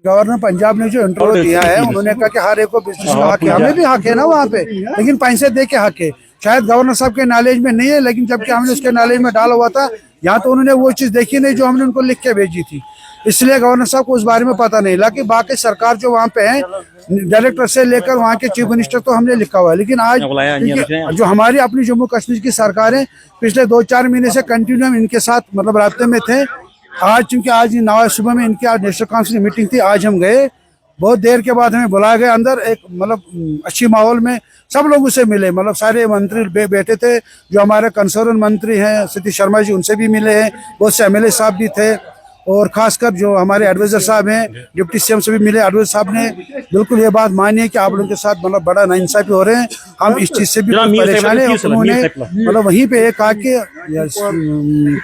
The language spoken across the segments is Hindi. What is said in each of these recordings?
गवर्नर पंजाब ने जो इंटरव्यू दिया है, उन्होंने कहा कि हर एक को बिजनेस का हक है, हमें भी हक है ना वहाँ पे, लेकिन पैसे दे के हक है। शायद गवर्नर साहब के नॉलेज में नहीं है, लेकिन जबकि हमने उसके नॉलेज में डाला हुआ था, यहाँ तो उन्होंने वो चीज़ देखी नहीं जो हमने उनको लिख के भेजी थी, इसलिए गवर्नर साहब को उस बारे में पता नहीं। लेकिन बाकी सरकार जो वहाँ पे है, डायरेक्टर से लेकर वहाँ के चीफ मिनिस्टर तो हमने लिखा हुआ है, लेकिन आज जो हमारी अपनी जम्मू कश्मीर की सरकार है, पिछले 2-4 महीने से कंटिन्यू हम इनके साथ मतलब रास्ते में थे। आज चूंकि आज 9 सुबह में इनकी आज नेशनल काउंसिल मीटिंग थी, आज हम गए, बहुत देर के बाद हमें बुलाया गया अंदर। एक मतलब अच्छी माहौल में सब लोगों से मिले, मतलब सारे मंत्री बैठे थे, जो हमारे कंसर्न मंत्री हैं सतीश शर्मा जी, उनसे भी मिले हैं, बहुत से एमएलए साहब भी थे, और खासकर जो हमारे एडवाइजर साहब हैं, डिप्टी सीएम से भी मिले। एडवाइजर साहब ने बिल्कुल ये बात मानी है कि आप लोगों के साथ मतलब बड़ा नाइंसाफी हो रहे हैं, हम इस चीज़ से भी परेशान हैं। उन्होंने मतलब वहीं पे एक कहा कि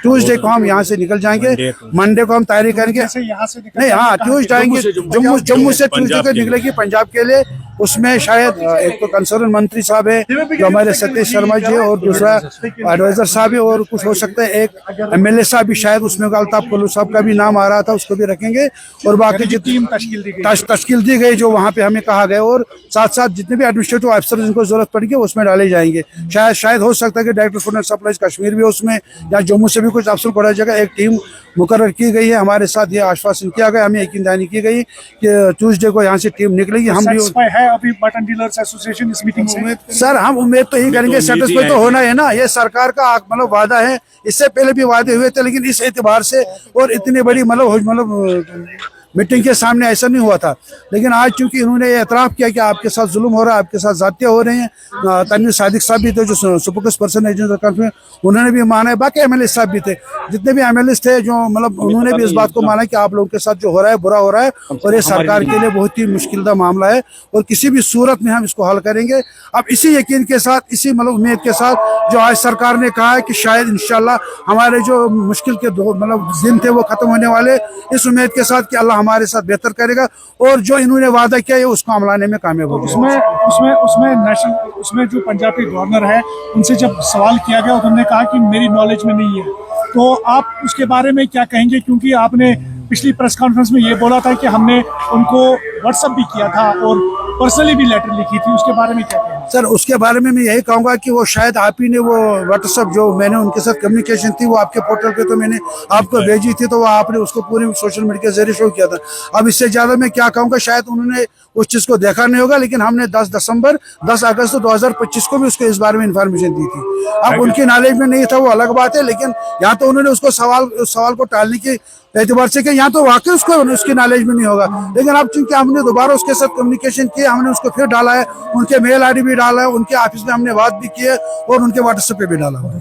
ट्यूसडे को हम यहाँ से निकल जाएंगे, मंडे को हम तैयारी करेंगे। नहीं, हाँ, ट्यूसडे आएंगे, जम्मू से ट्यूसडे को निकलेगी पंजाब के लिए। उसमें शायद एक तो कंसर्न मंत्री साहब है जो हमारे सतीश शर्मा जी, और दूसरा एडवाइजर साहब है, और कुछ हो सकता है एक एमएलए साहब भी शायद उसमें, अल्ताफ कल्लू साहब का भी नाम आ रहा था, उसको भी रखेंगे। और बाकी जो टीम तश्कील दी गई जो वहाँ पे हमें कहा गया, और साथ साथ जितने भी एडमिनिस्ट्रेटिव अफसर जिनको जरूरत पड़ेगी उसमें डाले जाएंगे। शायद हो सकता है कि director food and supplies Kashmir भी उसमें, या जम्मू से भी कुछ अफसर पढ़ा जाएगा। एक टीम मुकर्रर की गई है, हमारे साथ ये आश्वासन किया गया, हमें यकीनदानी की गई कि ट्यूसडे को यहाँ से टीम निकलेगी। हम भी अभी मटन डीलर्स एसोसिएशन इस मीटिंग से सर हम उम्मीद तो यही करेंगे, सेटिस्फाई तो होना है ना, ये सरकार का मतलब वादा है, इससे पहले भी वादे हुए थे, लेकिन इस एतबार से और इतनी बड़ी मतलब मीटिंग के सामने ऐसा नहीं हुआ था। लेकिन आज चूंकि इन्होंने एतराफ़ किया कि आपके साथ जुल्म हो रहा है, आपके साथ ज़्यादतियाँ हो रही हैं, तनवीर सादिक साहब भी थे जो सुपरकस पर्सन है, उन्होंने भी माना है, बाकी एमएलए साहब भी थे, जितने भी एमएलए थे जो मतलब उन्होंने भी इस बात को माना कि आप लोगों के साथ जो हो रहा है बुरा हो रहा है, और ये सरकार के लिए बहुत ही मुश्किल का मामला है, और किसी भी सूरत में हम इसको हल करेंगे। अब इसी यकीन के साथ, इसी मतलब उम्मीद के साथ जो आज सरकार ने कहा है कि शायद इंशाल्लाह हमारे जो मुश्किल के मतलब दिन थे वो खत्म होने वाले, इस उम्मीद के साथ कि अल्लाह हमारे साथ बेहतर करेगा, और जो इन्होंने वादा किया है उसको अमलाने में कामयाब होगा। उसमें जो पंजाब के गवर्नर है, उनसे जब सवाल किया गया तो उन्होंने कहा कि मेरी नॉलेज में नहीं है, तो आप उसके बारे में क्या कहेंगे? क्योंकि आपने पिछली प्रेस कॉन्फ्रेंस में ये बोला था कि हमने उनको व्हाट्सएप भी किया था और पर्सनली भी लेटर लिखी थी, उसके बारे में क्या कहेंगे? सर उसके बारे में मैं यही कहूँगा कि वो शायद आप ही ने वो व्हाट्सएप जो मैंने उनके साथ कम्युनिकेशन थी वो आपके पोर्टल पे तो मैंने आपको भेजी थी, तो वो आपने उसको पूरी सोशल मीडिया के जरिए शो किया था। अब इससे ज़्यादा मैं क्या कहूँगा, शायद उन्होंने उस चीज़ को देखा नहीं होगा, लेकिन हमने 10 अगस्त 2025 को भी उसको इस बारे में इंफॉर्मेशन दी थी। अब उनकी नॉलेज में नहीं था वो अलग बात है, लेकिन यहाँ तो उन्होंने उसको सवाल को टालने के एतबार से कि यहाँ तो वाकई उसको उसकी नॉलेज में नहीं होगा, लेकिन अब चूंकि हमने दोबारा उसके साथ कम्युनिकेशन किया, हमने उसको फिर डाला है, उनके मेल आईडी भी डाला है, उनके ऑफिस में हमने बात भी की है, और उनके व्हाट्सएप पे भी डाला है।